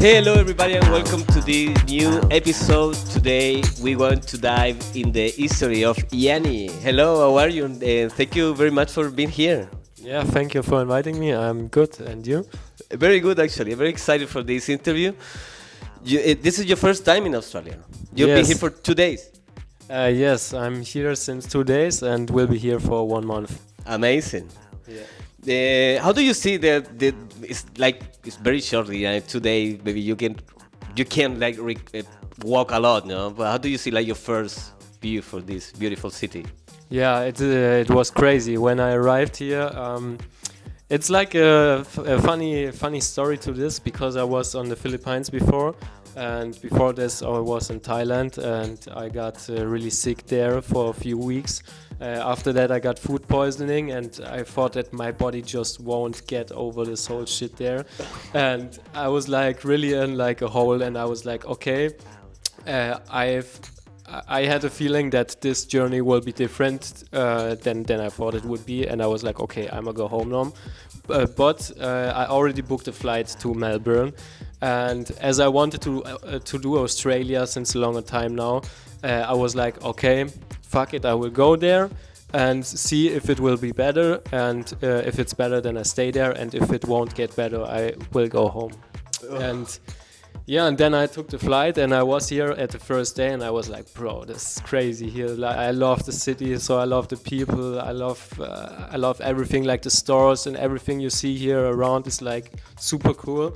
Hello, everybody, and welcome to the new episode. Today, we want to dive in the history of Yanni. Hello, how are you? And thank you very much for being here. Yeah, thank you for inviting me. I'm good, and you? Very good, actually. I'm very excited for this interview. This is your first time in Australia. You've been here for 2 days. Yes, I'm here since 2 days and will be here for 1 month. Amazing. Yeah. How do you see that? It's very shortly. 2 days. Maybe you can walk a lot, no? But how do you see your first view for this beautiful city? Yeah, it was crazy when I arrived here. It's like a funny story to this because I was on the Philippines before, and before this I was in Thailand, and I got really sick there for a few weeks. After that I got food poisoning, and I thought that my body just won't get over this whole shit there, and I was really in a hole, and I was like, okay, I had a feeling that this journey will be different than I thought it would be, and I was like, okay, I'm gonna go home now. But I already booked a flight to Melbourne, and as I wanted to do Australia since a longer time now, I was like, okay, fuck it, I will go there and see if it will be better, and if it's better, then I stay there, and if it won't get better, I will go home. And yeah, and then I took the flight, and I was here at the first day, and I was like, bro, this is crazy here. I love the city, so I love the people, I love everything, the stores and everything you see here around is super cool.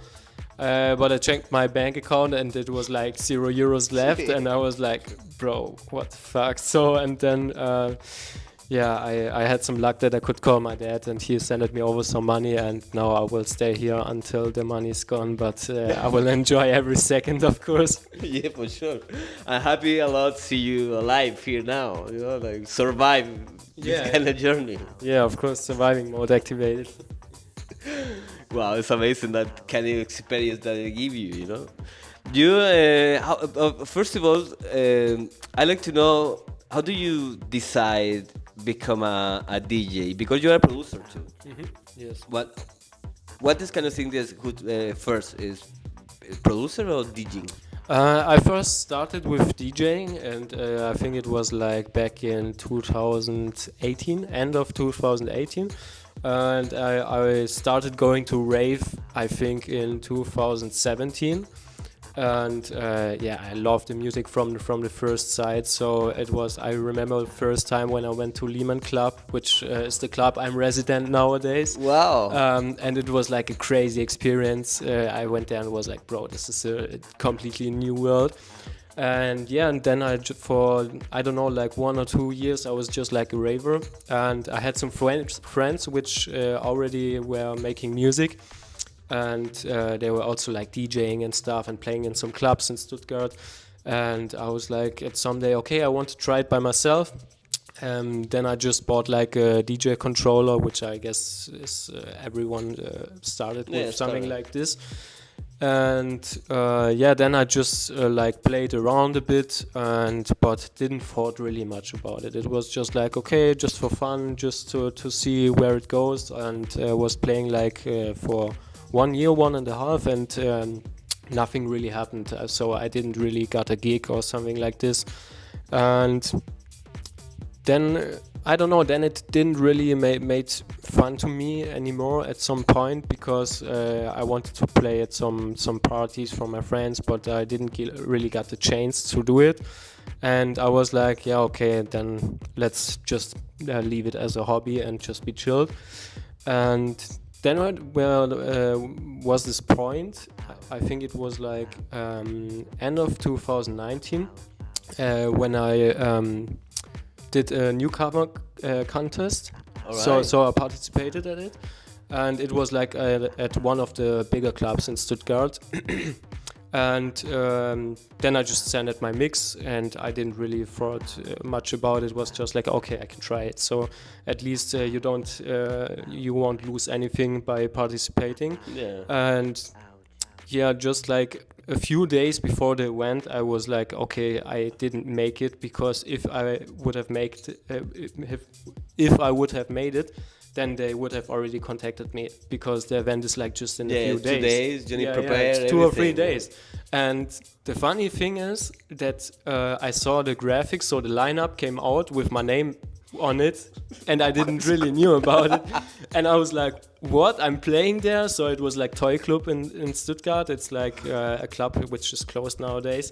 But I checked my bank account, and it was €0 left, and I was like, bro, what the fuck? So, and then I had some luck that I could call my dad, and he sent me over some money, and now I will stay here until the money's gone, but I will enjoy every second, of course. Yeah, for sure. I'm happy a lot to see you alive here now, survive this kind of journey. Yeah, of course, surviving mode activated. Wow, it's amazing that kind of experience that they give you. First of all, I'd like to know, how do you decide become a DJ? Because you're a producer too. Mm-hmm. Yes. What is kind of thing that's good first is producer or DJing? I first started with DJing, and I think it was back in 2018, end of 2018. And I started going to rave, I think, in 2017. And I loved the music from the first sight. So it was, I remember the first time when I went to Lehman Club, which is the club I'm resident nowadays. Wow. And it was a crazy experience. I went there and was like, bro, this is a completely new world. And and then for I don't know 1 or 2 years I was just a raver, and I had some friends which already were making music, and they were also DJing and stuff and playing in some clubs in Stuttgart. And I was at some day, okay, I want to try it by myself. Then I just bought a DJ controller, which I guess is everyone started with something like this. And then I just played around a bit, but didn't thought really much about it. It was just okay, just for fun, just to see where it goes. And was playing for 1 year, 1.5, and nothing really happened. So I didn't really got a gig or something like this. And then I don't know, then it didn't really made fun to me anymore at some point, because I wanted to play at some parties for my friends, but I didn't really got the chance to do it. And I was like, yeah, okay, then let's just leave it as a hobby and just be chilled. And then was this point, I think it was end of 2019, when I did a newcomer contest. Right. So I participated at it, and it was at one of the bigger clubs in Stuttgart. And then I just sent it my mix, and I didn't really thought much about it. It was just okay, I can try it. So at least you won't lose anything by participating. Yeah. And Yeah, just like a few days before the event, I was like, okay, I didn't make it, because if I would have if I would have made it, then they would have already contacted me, because the event is like just in a few days. 2 days, you need to Yeah, prepare it's everything. 2 or 3 days. And the funny thing is that I saw the graphics, so the lineup came out with my name on it, and I didn't really knew about it. And I was like, what? I'm playing there? So it was like Toy Club in Stuttgart. It's like a club which is closed nowadays.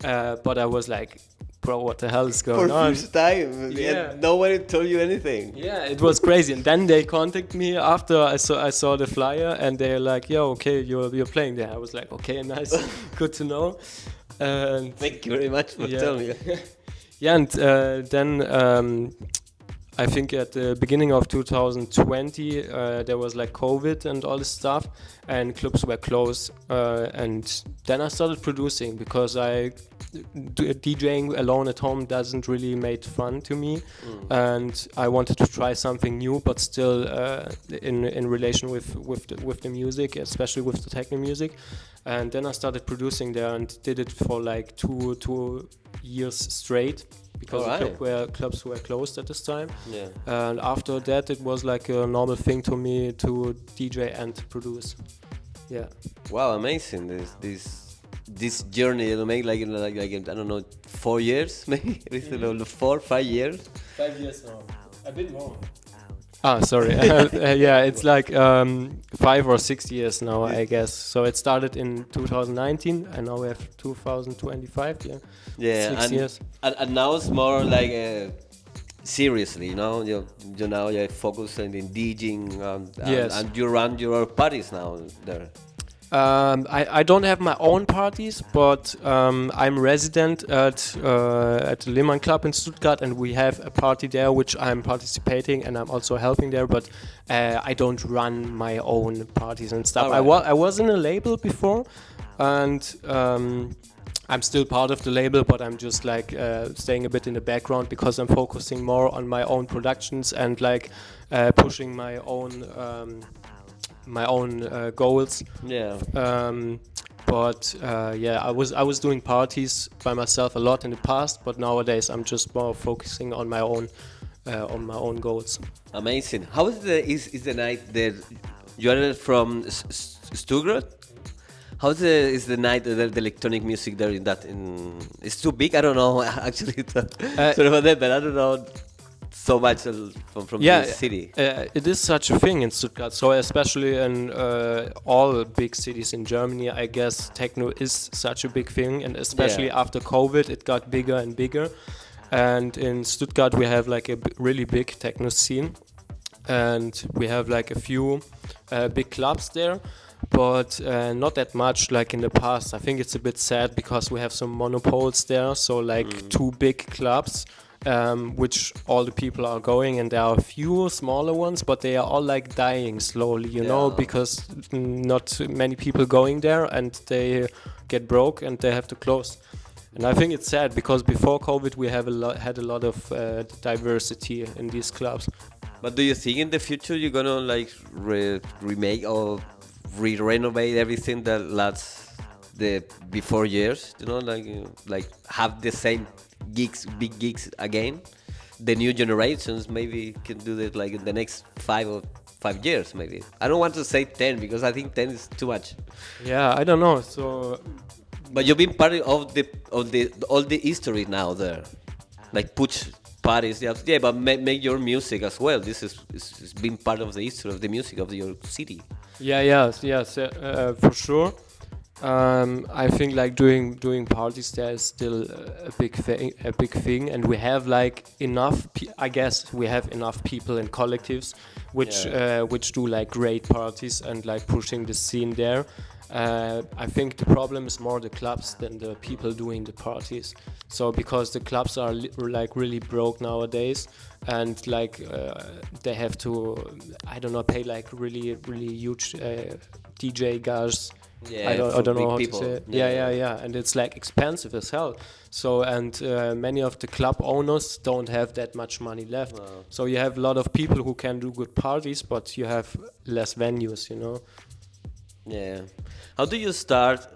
But I was like, bro, what the hell is going For on? first time, Yeah. and nobody told you anything. Yeah, it was crazy. And then they contacted me after I saw the flyer, and they're like, yeah, okay, you're playing there. I was like, okay, nice, good to know. And Thank you very much for telling me. yeah, and then I think at the beginning of 2020 there was like COVID and all this stuff, and clubs were closed. And then I started producing, because DJing alone at home doesn't really make fun to me, and I wanted to try something new, but still in relation with the music, especially with the techno music. And then I started producing there and did it for like two years straight, because the clubs were closed at this time. Yeah. And after that, it was like a normal thing to me to DJ and produce. Yeah. Wow, amazing! This journey you make like I don't know, 4 years maybe, 4, 5 years. 5 years now, a bit more. Ah, sorry. Yeah, it's like 5 or 6 years now, I guess. So it started in 2019, and now we have 2025. Yeah. Yeah, 6 years. And now it's more like seriously, you know. You now you're focusing in DJing, Yes. and you run your parties now there. I don't have my own parties, but I'm resident at the Lehmann Club in Stuttgart, and we have a party there which I'm participating, and I'm also helping there. But I don't run my own parties and stuff. Alright. I was in a label before, and I'm still part of the label, but I'm just like staying a bit in the background, because I'm focusing more on my own productions and like pushing my own goals. Yeah. But yeah, I was doing parties by myself a lot in the past, but nowadays I'm just more focusing on my own goals. Amazing. How is the night there? You are from Stuttgart. How is the night the electronic music there it's too big? I don't know actually. Sorry about that, but I don't know so much from the city. It is such a thing in Stuttgart. So especially in all big cities in Germany, I guess techno is such a big thing, and especially after COVID, it got bigger and bigger. And in Stuttgart, we have like a really big techno scene, and we have like a few big clubs there, but not that much like in the past. I think it's a bit sad, because we have some monopoles there, so like 2 big clubs, which all the people are going, and there are a few smaller ones, but they are all like dying slowly, you know, because not many people going there, and they get broke and they have to close. And I think it's sad, because before COVID we had a lot of diversity in these clubs. But do you think in the future you're gonna like remake or renovate everything that lasts the before years? You know, like have the same big gigs again? The new generations maybe can do that like in the next 5 years maybe. I don't want to say 10, because I think 10 is too much. Yeah, I don't know. So, but you've been part of all the history now there, like push parties. Yeah, but make your music as well. This is been part of the history of the music of your city. yes, for sure. I think like doing parties there is still a big thing, and we have like enough. I guess we have enough people and collectives which do like great parties and like pushing the scene there. I think the problem is more the clubs than the people doing the parties. So because the clubs are like really broke nowadays, and like they have to, I don't know, pay like really huge DJ guys. I don't know how people. to say it. Yeah. And it's like expensive as hell. So, and many of the club owners don't have that much money left. Wow. So you have a lot of people who can do good parties, but you have less venues, you know. Yeah. How do you start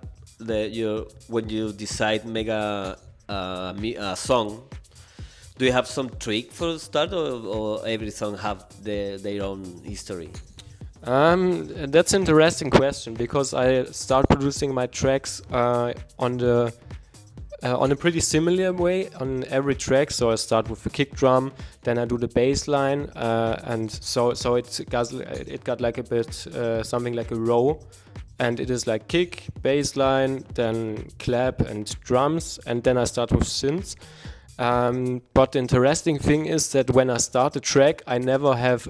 your when you decide make a song? Do you have some trick for start, or every song have their own history? That's an interesting question because I start producing my tracks on a pretty similar way on every track. So I start with the kick drum, then I do the bass line, and so it got like a bit something like a row, and it is like kick, bass line, then clap and drums, and then I start with synths. But the interesting thing is that when I start a track, I never have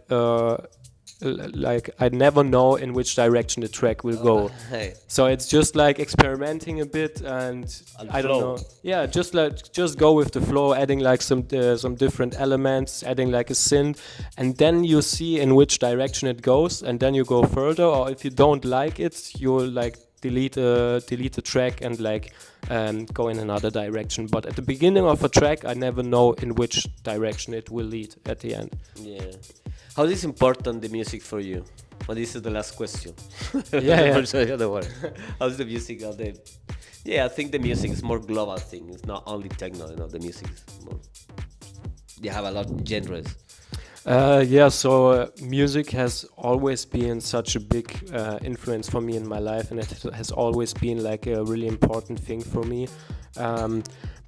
like I never know in which direction the track will go. Hey, So it's just like experimenting a bit, and and I don't flow. know. Yeah, just go with the flow, adding like some different elements, adding like a synth, and then you see in which direction it goes, and then you go further. Or if you don't like it, you'll like delete the track and like go in another direction. But at the beginning of a track, I never know in which direction it will lead at the end. Yeah. How is important the music for you? Well, this is the last question. Yeah. For the other one. How's the music? Yeah, I think the music is more global thing. It's not only techno. The music is more. You have a lot of genres. Yeah, so music has always been such a big influence for me in my life, and it has always been like a really important thing for me,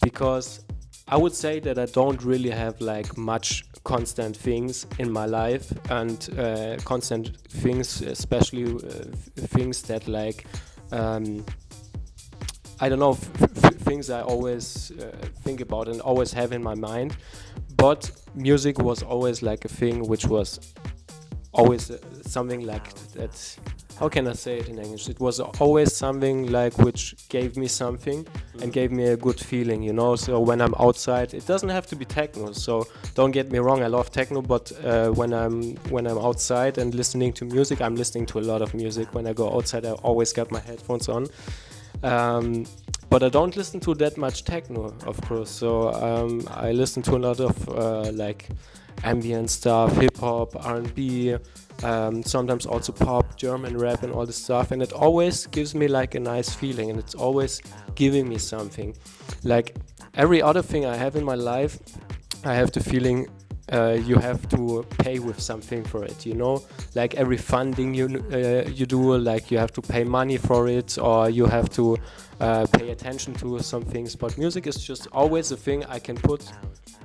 because I would say that I don't really have like much constant things in my life, and constant things, especially things that like I don't know, things I always think about and always have in my mind. But music was always like a thing which was always something like that. How can I say it in English? It was always something like which gave me something and gave me a good feeling, you know. So when I'm outside, it doesn't have to be techno. So don't get me wrong, I love techno, but when I'm outside and listening to music, I'm listening to a lot of music. When I go outside, I always got my headphones on. But I don't listen to that much techno, of course. So I listen to a lot of like ambient stuff, hip hop, R&B, sometimes also pop, German rap, and all this stuff. And it always gives me like a nice feeling, and it's always giving me something. Like every other thing I have in my life, I have the feeling you have to pay with something for it, you know, like every funding you do, like you have to pay money for it, or you have to pay attention to some things. But music is just always a thing I can put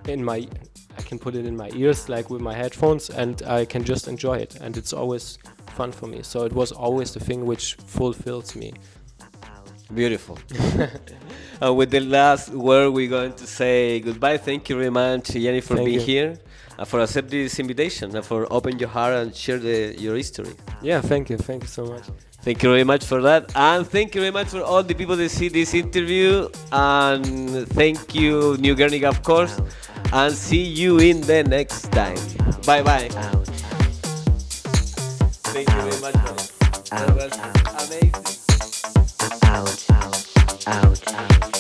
it in my ears, like with my headphones, and I can just enjoy it, and it's always fun for me. So it was always the thing which fulfills me. Beautiful. With the last word, we're going to say goodbye. Thank you very much, Jenny, for Thank being you. here, for accepting this invitation, and for opening your heart and share your history. Yeah, thank you so much. Thank you very much for that, and thank you very much for all the people that see this interview, and thank you, New Guernica, of course, and see you in the next time. Bye bye. Thank you very much. That was amazing. Out.